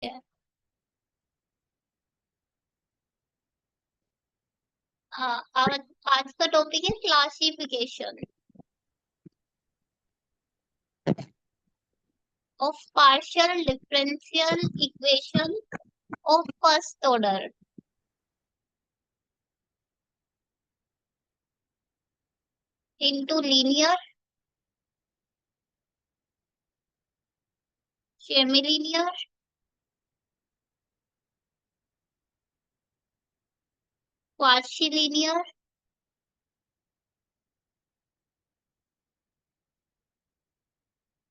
है। आज आज का टॉपिक है classification of partial differential equation of first order into linear, semi linear, quasi linear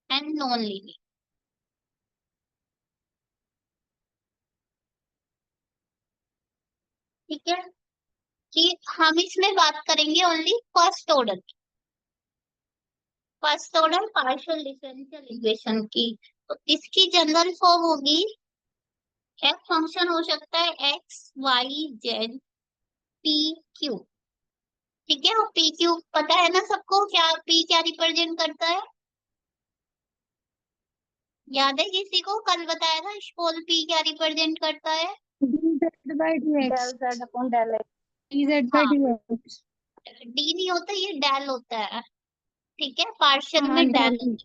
and non linear. ठीक है कि हम इसमें बात करेंगे ओनली फर्स्ट ऑर्डर की, first order partial differential equation की। तो इसकी जनरल फॉर्म होगी, एफ फंक्शन हो सकता है x y z p q. ठीक है, और पी क्यू पता है ना सबको, क्या पी क्या रिप्रेजेंट करता है? याद है किसी को? कल बताया था स्मॉल पी क्या रिप्रेजेंट करता है? dz by dx del z upon del x. dz by हाँ, dx। डी नहीं होता, ये डेल होता है। ठीक है, पार्शियल हाँ में del, del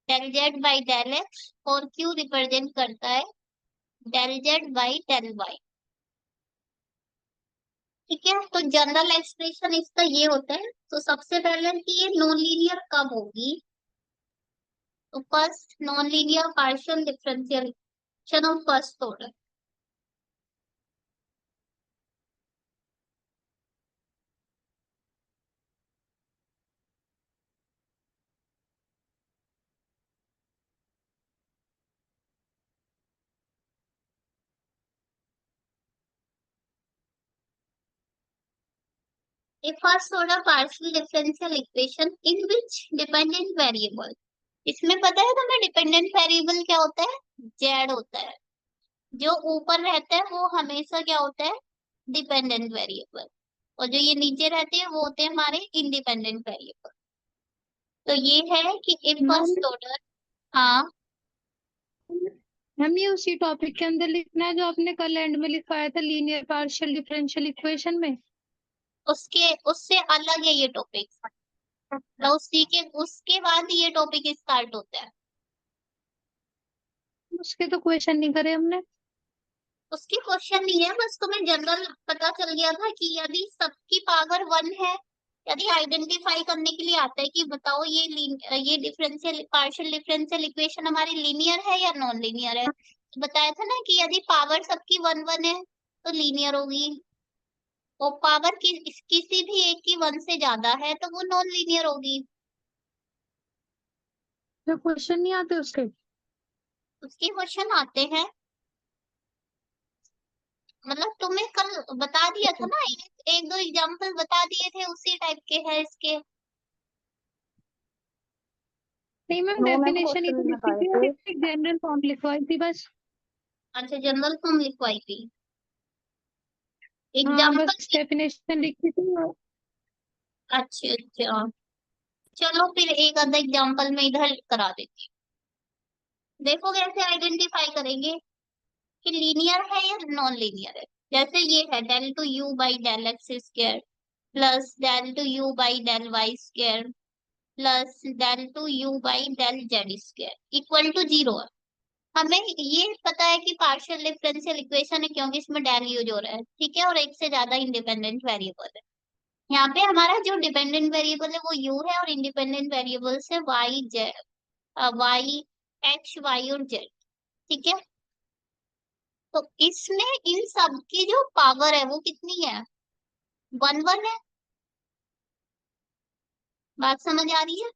del z by del x. और क्यू रिप्रेजेंट करता है del z by del y. ठीक है, तो जनरल एक्सप्रेशन इसका ये होता है। तो सबसे पहले कि ये नॉन लीनियर कब होगी, तो first non linear partial differential equation of first order. A first order partial differential equation in which dependent variable, इसमें पता है तुम्हें डिपेंडेंट वेरिएबल क्या होता है? जेड होता है। जो ऊपर रहता है वो हमेशा क्या होता है? Dependent variable. और जो ये नीचे रहते हैं वो होते हैं हमारे इंडिपेंडेंट वेरिएबल। तो ये है कि इफ मैम फर्स्ट ऑर्डर। हाँ, हम ये उसी टॉपिक के अंदर लिखना है जो आपने कल एंड में लिखवाया था लीनियर पार्शियल डिफरेंशियल इक्वेशन में। उसके उससे अलग है ये टॉपिक। तो उसी के उसके बाद ये टॉपिक स्टार्ट होता है। उसके तो क्वेश्चन नहीं करे हमने। उसकी क्वेश्चन नहीं है, बस तुम्हें जनरल पता चल गया था कि यदि सबकी पावर वन है, यदि आइडेंटिफाई करने के लिए आता है कि बताओ ये डिफरेंशियल पार्शियल डिफरेंशियल इक्वेशन हमारी लीनियर है या नॉन लीनियर है। तो बताया था ना कि यदि पावर सबकी वन वन है तो लीनियर होगी, और पावर किसी भी एक की वन से ज्यादा है तो वो नॉन लीनियर होगी। तो क्वेश्चन नहीं आते उसके। उसके क्वेश्चन आते हैं, मतलब तुम्हें कल बता दिया था ना, एक दो एग्जांपल बता दिए थे, उसी टाइप के हैं इसके। नहीं मैम, नो मैम, डेफिनेशन ही क्वेश्चन तो नहीं लिखी बताए थी और थे। एक जनरल फॉर्म लिखवाई थी बस। अच्छा, जनरल फॉर्म लिखवाई थी, हाँ एग्जाम्पल बस की। डेफिनेशन लिखी थी अच्छा अच्छा, चलो फिर एक आधा एग्जाम्पल में इधर करा देती हूँ। देखो कैसे आइडेंटिफाई करेंगे कि लीनियर है या नॉन लीनियर है। जैसे ये है del two u by del x square plus del two u by del y square plus del two u by del z square equal to zero है। हमें ये पता है कि पार्शियल डिफरेंशियल इक्वेशन है क्योंकि इसमें डेल यूज हो रहा है। ठीक है, और एक से ज्यादा इंडिपेंडेंट वेरिएबल है। यहाँ पे हमारा जो डिपेंडेंट वेरिएबल है वो यू है, और इंडिपेंडेंट वेरिएबल्स है y z, y x y और जेड। ठीक है, तो इसमें इन सब की जो पावर है वो कितनी है? वन वन है। बात समझ आ रही है?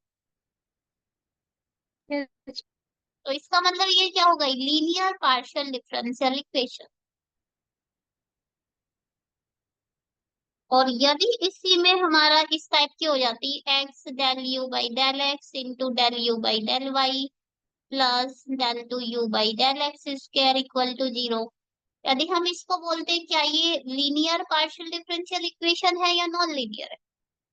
Yes। तो इसका मतलब ये क्या होगा? Linear partial differential equation. और यदि इसी में हमारा इस टाइप की हो जाती x del u by del x into del u by del y plus del two u by del x square equal to zero. यदि हम इसको बोलते हैं क्या ये लीनियर पार्शियल डिफरेंशियल इक्वेशन है या नॉन लीनियर है,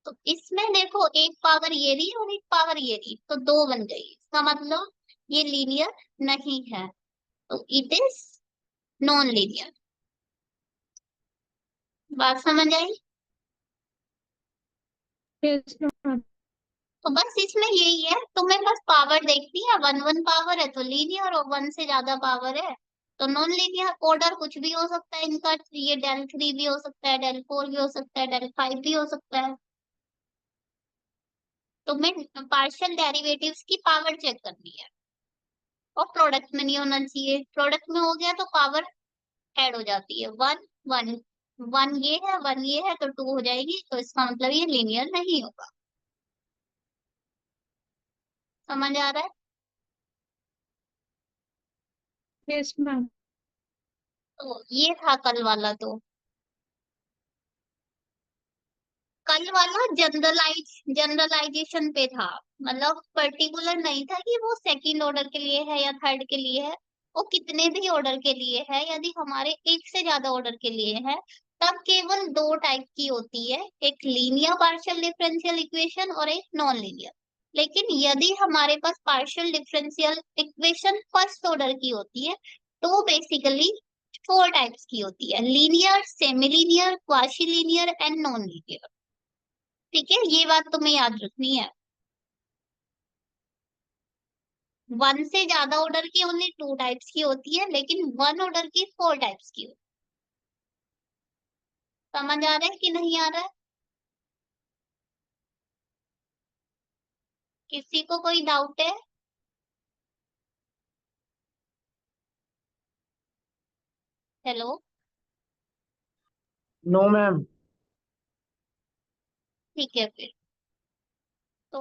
तो इसमें देखो एक पावर ये रही और एक पावर ये रही, तो दो बन गई। इसका मतलब ये लीनियर नहीं है। तो इट इज नॉन लीनियर। बात समझ आई? Yes ma'am. तो बस इसमें यही है, तुम्हें बस पावर देखनी है, वन वन पावर है तो लीनियर, और वन से ज्यादा पावर है तो नॉन लीनियर। ऑर्डर कुछ भी हो सकता है इनका, ये डेल थ्री भी हो सकता है, डेल फोर भी हो सकता है, डेल फाइव भी हो सकता है। तुम्हें पार्शियल डेरिवेटिव्स की पावर चेक करनी है, और प्रोडक्ट में नहीं होना चाहिए। प्रोडक्ट में हो गया तो पावर ऐड हो जाती है, वन वन। वन ये है, वन ये है, तो टू हो जाएगी, तो इसका मतलब ये लीनियर नहीं होगा। समझ आ रहा है? Yes ma'am. तो ये था कल वाला। तो कल वाला जनरलाइजेशन पे था, मतलब पर्टिकुलर नहीं था कि वो सेकंड ऑर्डर के लिए है या थर्ड के लिए है। वो कितने भी ऑर्डर के लिए है, यदि हमारे एक से ज्यादा ऑर्डर के लिए है, तब केवल दो टाइप की होती है, एक लीनियर पार्शियल डिफरेंशियल इक्वेशन और एक नॉन लीनियर। लेकिन यदि हमारे पास partial differential equation first order की होती है, तो बेसिकली फोर टाइप्स की होती है: linear, semi linear, quasi linear and non linear. ठीक है, ये बात तुम्हें याद रखनी है। वन से ज्यादा ऑर्डर की ओनली टू टाइप्स की होती है, लेकिन वन ऑर्डर की फोर टाइप्स की होती है। समझ आ रहा है कि नहीं आ रहा है? किसी को कोई डाउट है? हेलो। No ma'am. ठीक है फिर। तो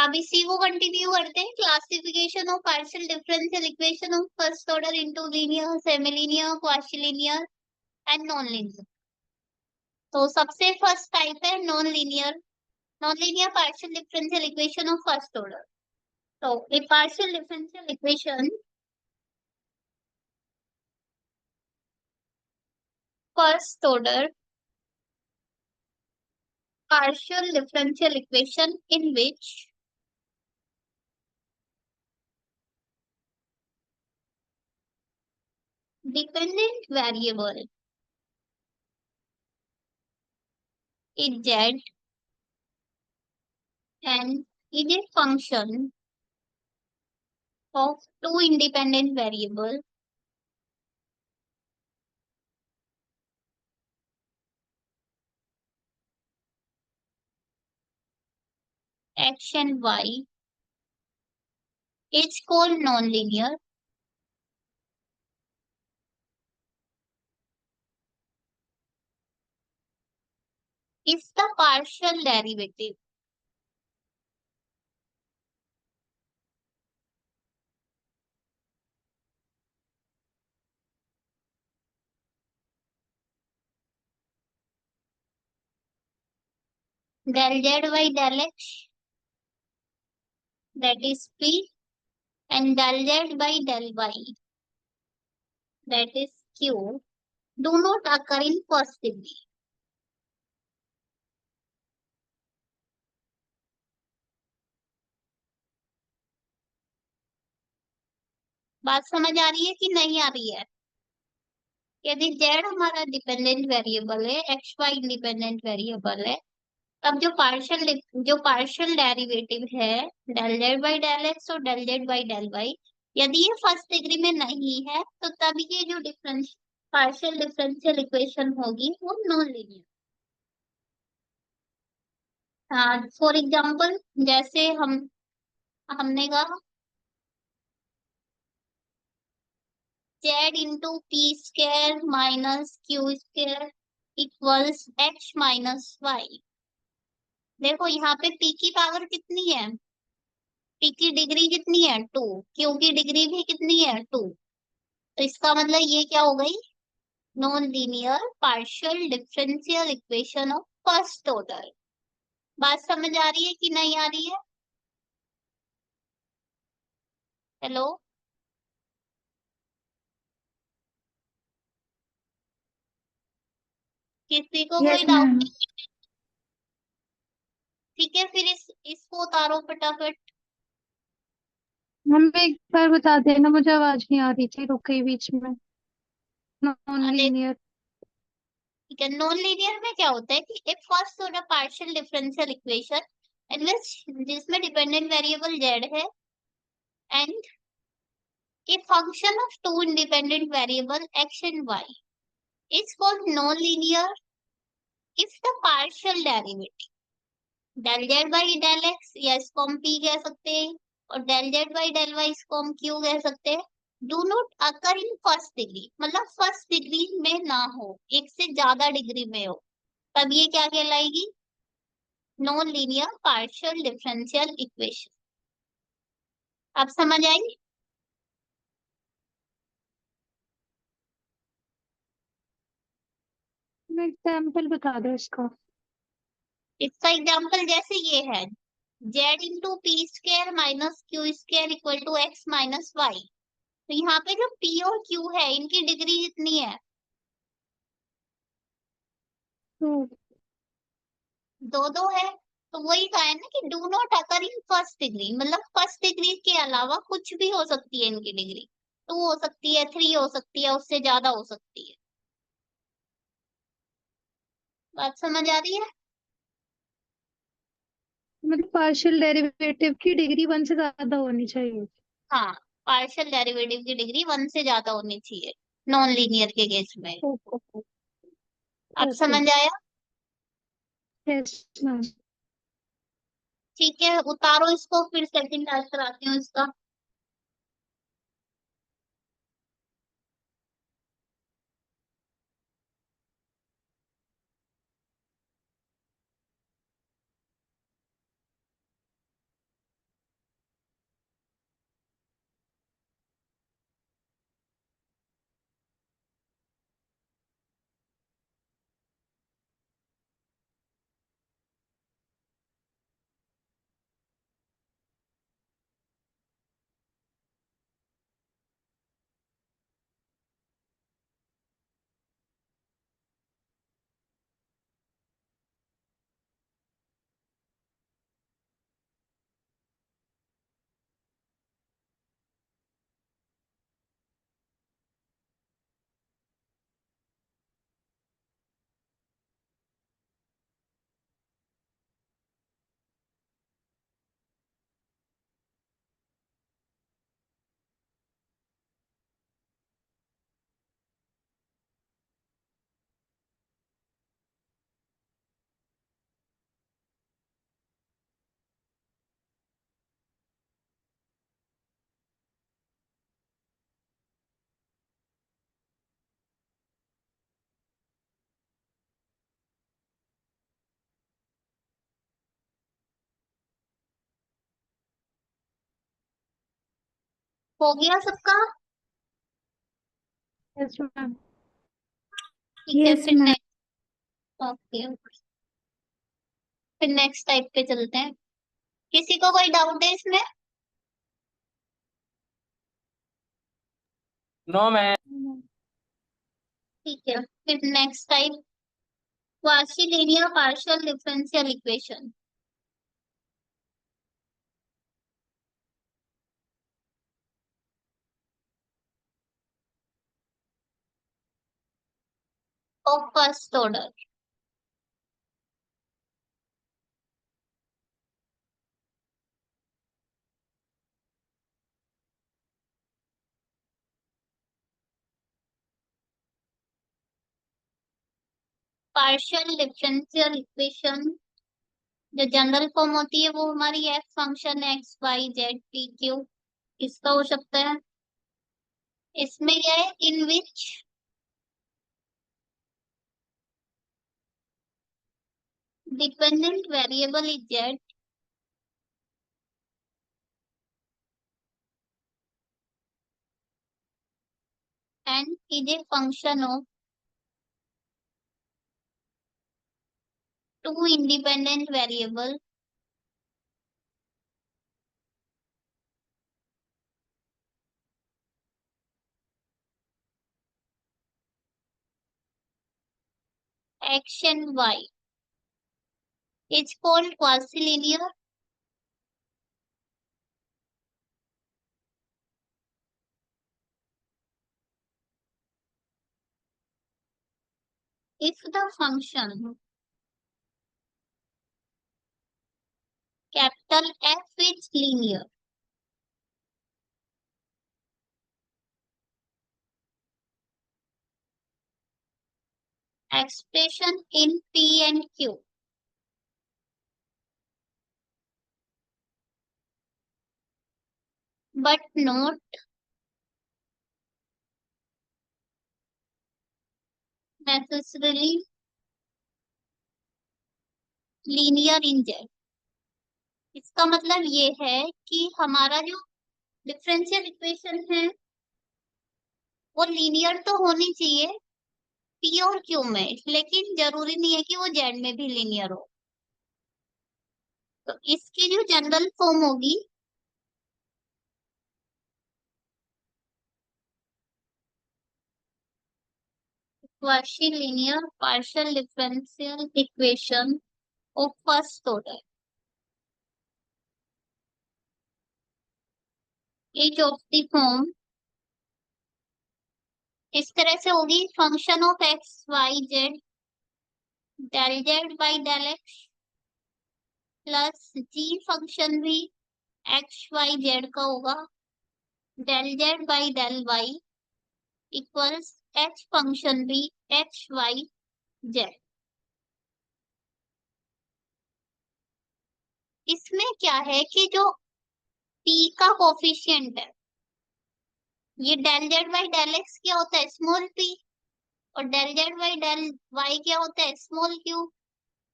अब इसी को कंटिन्यू करते हैं, classification of partial differential equation of first order into linear, semi linear, quasi linear and non linear. तो सबसे फर्स्ट टाइप है non linear. Non linear partial differential equation of first order. तो a partial differential equation first order partial differential equation in which dependent variable is z and is a function of two independent variable x and y is called nonlinear if the partial derivative del z by del x, that is p, and del z by del y, that is q, do not occur in first degree. बात समझ आ रही है कि नहीं आ रही है? यदि z हमारा डिपेंडेंट वेरिएबल है, एक्स वाई इंडिपेंडेंट वेरिएबल है, तब जो पार्शियल डेरिवेटिव है del z by del x और del z by del y, यदि ये फर्स्ट डिग्री में नहीं है, तो तब ये जो डिफरेंस पार्शियल डिफरेंशियल इक्वेशन होगी वो नॉन लीनियर। फॉर एग्जाम्पल, जैसे हमने कहा z into p square minus q square equals x minus y. देखो यहाँ पे पी की पावर कितनी है, पी की डिग्री कितनी है, टू। क्यू की डिग्री भी कितनी है, टू। तो इसका मतलब ये क्या हो गई, non linear partial differential equation of first order. बात समझ आ रही है कि नहीं आ रही है? हेलो। किसी को कोई यस डाउट मैम। नहीं? ठीक है फिर इसको उतारो फटाफट। हम एक बार बता देना, मुझे आवाज नहीं आ रही थी, रुक गई बीच में। Non linear. ठीक है, नॉन लीनियर में क्या होता है कि एक first order partial differential equation in which जिसमें डिपेंडेंट वेरिएबल जेड है and a function of two independent variable x and y is called non-linear if the partial derivative del z by del x या इसको हम p कह सकते हैं और del z by del y इसको हम q कह सकते हैं do not occur in first degree, मतलब फर्स्ट डिग्री में ना हो, एक से ज्यादा डिग्री में हो, तब ये क्या कहलाएगी? Non linear partial differential equation. अब समझ आई? एग्जाम्पल बता दो इसका। इसका एग्जाम्पल जैसे ये है, z into p square minus q square equal to x minus y. तो यहाँ पे जो पी और क्यू है इनकी डिग्री कितनी है? तो दो दो है। तो वही कहा है ना कि do not occur in first degree, मतलब फर्स्ट डिग्री के अलावा कुछ भी हो सकती है इनकी डिग्री, टू हो सकती है, थ्री हो सकती है, उससे ज्यादा हो सकती है। बात समझ आ रही है? मतलब पार्शियल डेरिवेटिव की डिग्री 1 से ज्यादा होनी चाहिए। हाँ, पार्शियल डेरिवेटिव की डिग्री वन से ज्यादा होनी चाहिए नॉन लीनियर के केस में। ओके। अब ओके। समझ आया? Yes ma'am. ठीक है, उतारो इसको, फिर सेकंड टास्क कराती हूँ इसका। हो गया सबका? Yes ma'am. ठीक है, यस फिर मैम। नेक्स्ट। ओके, फिर नेक्स्ट टाइप पे चलते हैं। किसी को कोई डाउट है इसमें? No ma'am. ठीक है, फिर next type, quasi linear partial differential equation. Of first order. Partial differential equation जो जनरल फॉर्म होती है वो हमारी f function x y z p q, इसका हो सकता है। इसमें क्या है, in which dependent variable is Z and is a function of two independent variable x and y is called quasi linear if the function capital F is linear, expression in P and Q, but not necessarily linear in Z। इसका मतलब ये है कि हमारा जो differential equation है वो linear तो होनी चाहिए पी और क्यू में, लेकिन जरूरी नहीं है कि वो जेड में भी लीनियर हो। तो इसकी जो जनरल फॉर्म होगी quasi linear partial differential equation of first order, each of the form इस तरह से होगी। Function of x y z del z by del x plus g function भी एक्स वाई जेड का होगा del z by del y equals h function भी x y z. इसमें क्या है कि जो पी का कोफिशिएंट है, ये del z by del x क्या होता है स्मॉल पी, और del z by del y क्या होता है स्मॉल क्यू।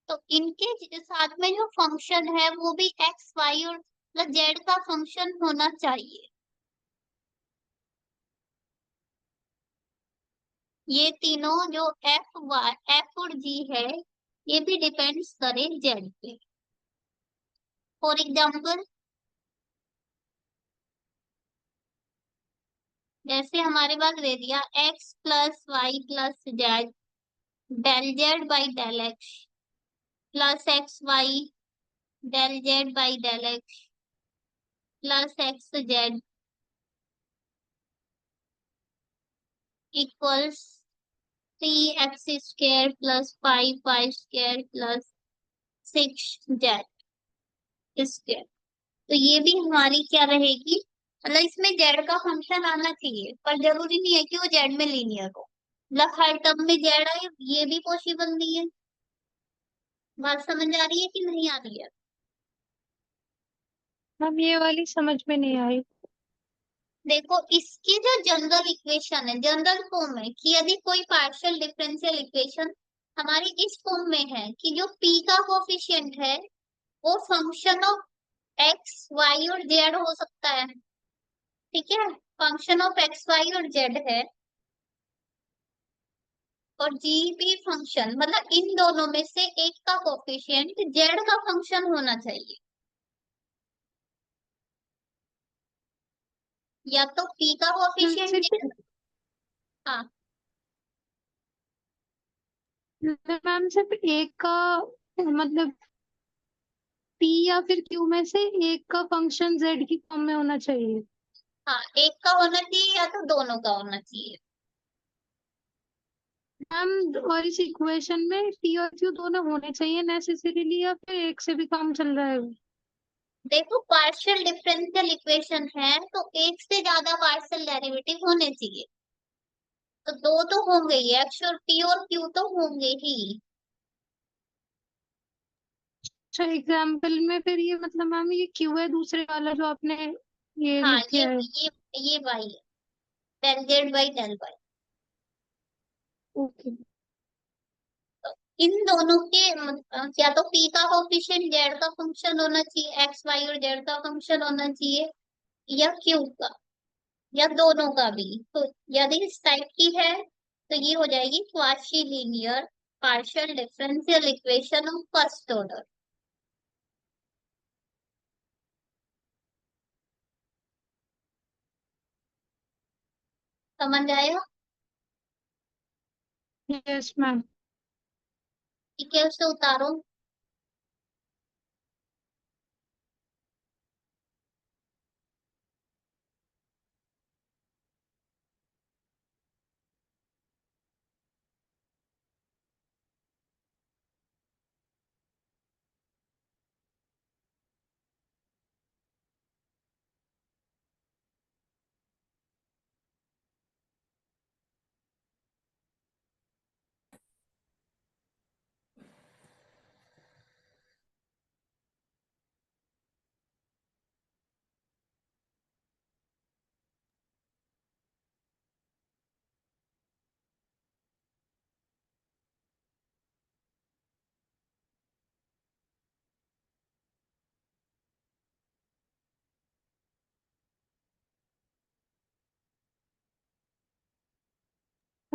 तो इनके साथ में जो फंक्शन है वो भी एक्स वाई और प्लस जेड का फंक्शन होना चाहिए। ये तीनों जो एफ वाई एफ और जी है ये भी डिपेंड्स करे जेड पे। फॉर एग्जाम्पल जैसे हमारे पास दे दिया x plus y plus z del z by del x plus x y del z by del x plus x z equals 3x² plus 5y² plus 6z square. तो ये भी हमारी क्या रहेगी, मतलब इसमें जेड का फंक्शन आना चाहिए पर जरूरी नहीं है कि वो जेड में लीनियर हो। मतलब हर टर्म में जेड आए ये भी पॉसिबल नहीं है। बात समझ आ रही है कि नहीं आ रही है? मैम ये वाली समझ में नहीं आई। देखो इसकी जो जनरल इक्वेशन है जनरल फॉर्म है कि यदि कोई पार्शियल डिफरेंशियल इक्वेशन हमारी इस फॉर्म में है कि जो पी का कोफिशिएंट है वो फंक्शन ऑफ एक्स वाई और जेड हो सकता है। ठीक है, फंक्शन ऑफ एक्स वाई और जेड है और जी भी फंक्शन, मतलब इन दोनों में से एक का कोफिशिएंट जेड का फंक्शन होना चाहिए। या तो पी का कोफिशिएंट सिर्फ जेड। हाँ मैम सिर्फ एक का मतलब पी या फिर क्यू में से एक का फंक्शन जेड की फॉर्म में होना चाहिए। हाँ, एक का होना चाहिए या तो दोनों का होना चाहिए। मैम और इस इक्वेशन में पी और क्यू दोनों होने चाहिए नेसेसरीली, या फिर एक से भी काम चल रहा है? देखो पार्शियल डिफरेंशियल इक्वेशन है तो एक से ज्यादा पार्शियल डेरिवेटिव होने चाहिए। तो दो तो होंगे ही, एक्स और पी और क्यू तो होंगे ही। अच्छा एग्जाम्पल में फिर ये मतलब मैम ये क्यू है दूसरे वाला जो आपने ये हाँ लिख दिया है। ये वाई है del z by del y. Okay. इन दोनों के या तो पी का कोफिशिएंट जेड का फंक्शन होना चाहिए, एक्स वाई और जेड का फंक्शन होना चाहिए, या क्यू का, या दोनों का भी। तो यदि इस टाइप की है तो ये हो जाएगी quasi linear partial differential equation of first order. समझ आया? Yes ma'am. ठीक है, उसे उतारो।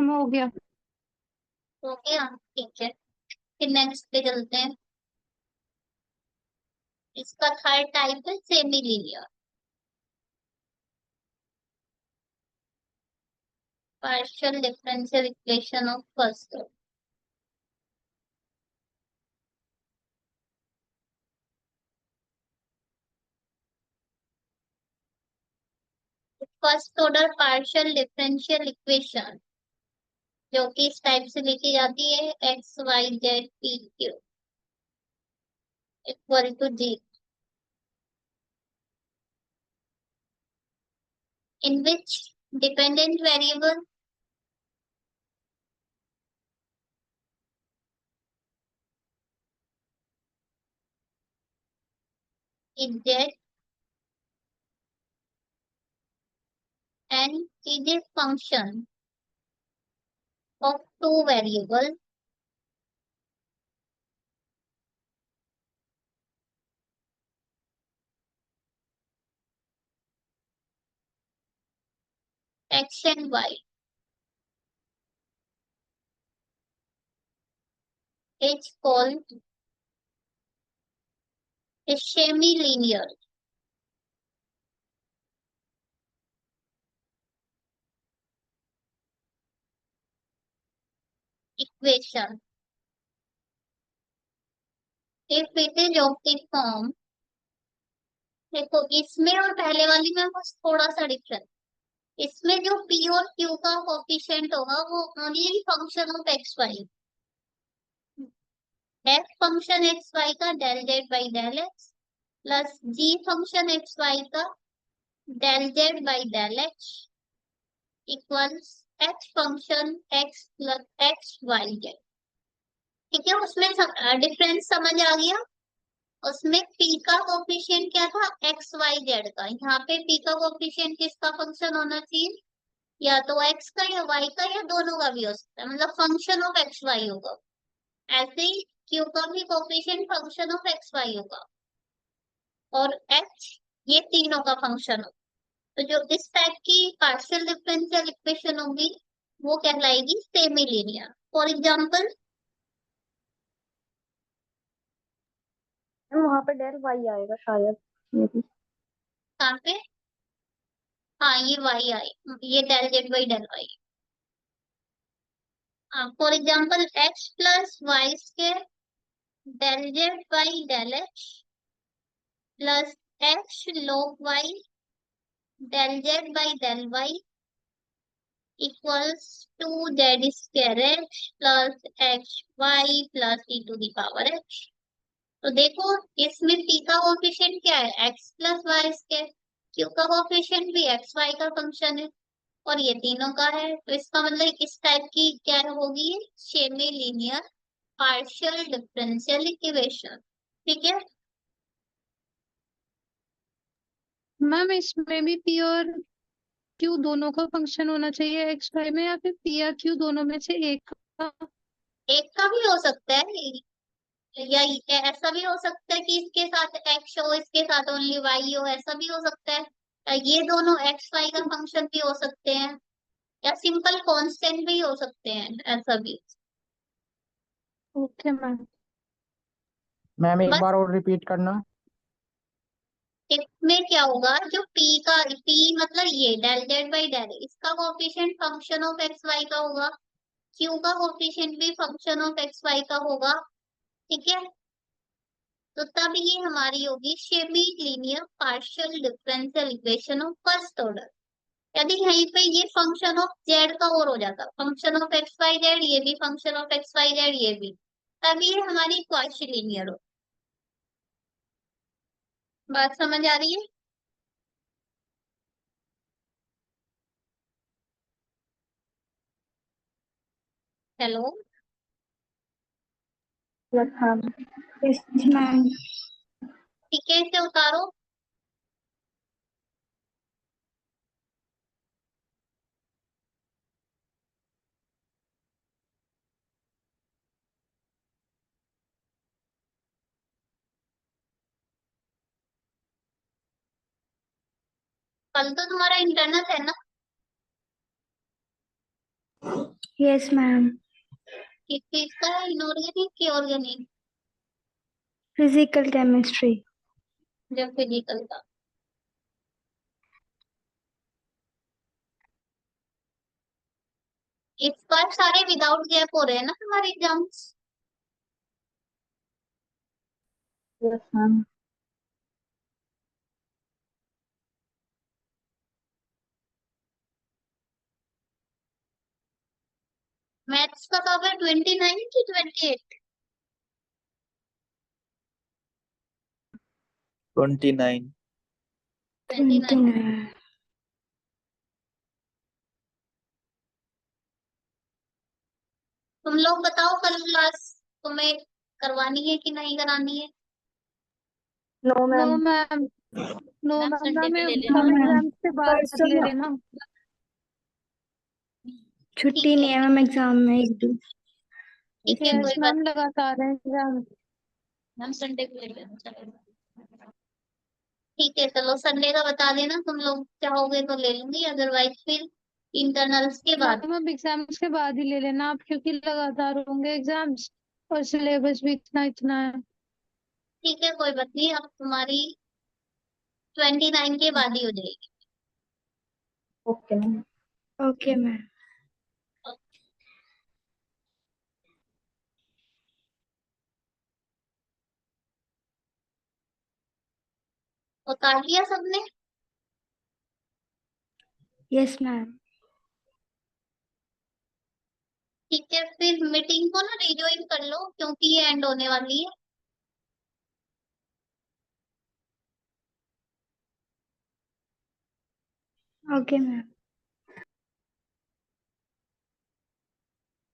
हो गया। हो गया, ठीक है। फिर नेक्स्ट पे चलते हैं। इसका थर्ड टाइप है semi linear. Partial differential equation of first order. First order partial differential equation जो कि इस टाइप से लिखी जाती है, x y z p q equal to g, in which dependent variable is z and is a function of two variables x and y. It's called a semi-linear equation if it is of the form। देखो इसमें और पहले वाली में बस थोड़ा सा difference. इसमें जो p और q का कोफिशिएंट होगा वो only function of x y. f function x y का del z by del x plus g function x y का del z by del x equals h function x plus x y z. ठीक है, उसमें difference समझ आ गया। उसमें p का coefficient क्या था, एक्स वाई जेड का। यहाँ पे p का कोफिशिएंट किसका फंक्शन होना चाहिए, या तो x का या y का या दोनों का भी हो सकता है, मतलब फंक्शन ऑफ एक्स वाई होगा। ऐसे ही q का भी coefficient function of x y होगा और h ये तीनों का फंक्शन होगा। तो जो इस टाइप की पार्शियल डिफरेंशियल इक्वेशन होगी वो कहलाएगी सेमी लीनियर। फॉर एग्जांपल वहां पर डेल वाई आएगा शायद, मे बी। कहाँ पे, हाँ ये y आई, ये del z by del y. For example x plus y square del z by del x plus x log y del z by del y equals to z square x plus x y plus e to the power x. तो देखो इसमें p का coefficient क्या है, x plus y square, q का coefficient भी x y का function है और ये तीनों का है। तो इसका मतलब इस टाइप की क्या होगी, semi linear partial differential equation. ठीक है, मैम इसमें भी p और q दोनों का फंक्शन होना चाहिए एक्स वाई में, या फिर p या q दोनों में से एक का? एक का भी हो सकता है, या ऐसा भी हो सकता है कि इसके साथ एक्स हो इसके साथ ओनली वाई हो, ऐसा भी हो सकता है। ये दोनों एक्स वाई का फंक्शन भी हो सकते हैं या सिंपल कांस्टेंट भी हो सकते हैं, ऐसा भी। Okay ma'am. मैम एक बस बार और रिपीट करना। इसमें क्या होगा, जो p का, p मतलब ये डेल जेड बाई डेल, इसका coefficient function of x y का होगा, q का कोफिशिएंट भी फंक्शन ऑफ एक्स वाई का होगा। ठीक है, तो तब ये हमारी होगी semi linear partial differential equation of first order. यदि यहीं पे ये फंक्शन ऑफ जेड का और हो जाता, function of x y z, ये भी function of x y z, ये भी, तब ये हमारी क्वासी लीनियर हो। बात समझ आ रही है। हेलो, हाँ। Yes ma'am. ठीक है, इसे उतारो। कल तो तुम्हारा इंटरनल है ना। Yes ma'am. किस चीज का है, इनऑर्गेनिक की ऑर्गेनिक? Physical chemistry. जब फिजिकल का। इस बार सारे विदाउट गैप हो रहे हैं ना हमारे एग्जाम्स? Yes ma'am. मैथ्स का कब है, 29 की 28? 29। 29। 29। तुम लोग बताओ कल क्लास तुम्हें करवानी है कि नहीं करानी है? No no ma'am. Ma'am, no ma'am ma'am Sunday ma'am, पे ले ये लेना। हम मैम एग्जाम से बाद परसों ले लेना। छुट्टी ठीक नहीं है, है मैम, एग्जाम में एक दिन। ठीक है, यस कोई बात मैम, लगातार है एग्जाम। मैम संडे को ले लेना, चलेगा। ठीक है, चलो संडे का बता देना, तुम लोग चाहोगे तो ले लूंगी, अदरवाइज फिर इंटरनल्स के बाद। मैम अब एग्जाम्स के बाद ही ले लेना आप, क्योंकि लगातार होंगे एग्जाम्स और सिलेबस भी इतना इतना है। ठीक है, कोई बात नहीं, अब तुम्हारी 29 के बाद ही हो जाएगी। Okay ma'am. Okay ma'am. उतार लिया सबने? Yes ma'am. ठीक है, फिर मीटिंग को ना रिज्वाइन कर लो क्योंकि ये एंड होने वाली है। Okay ma'am.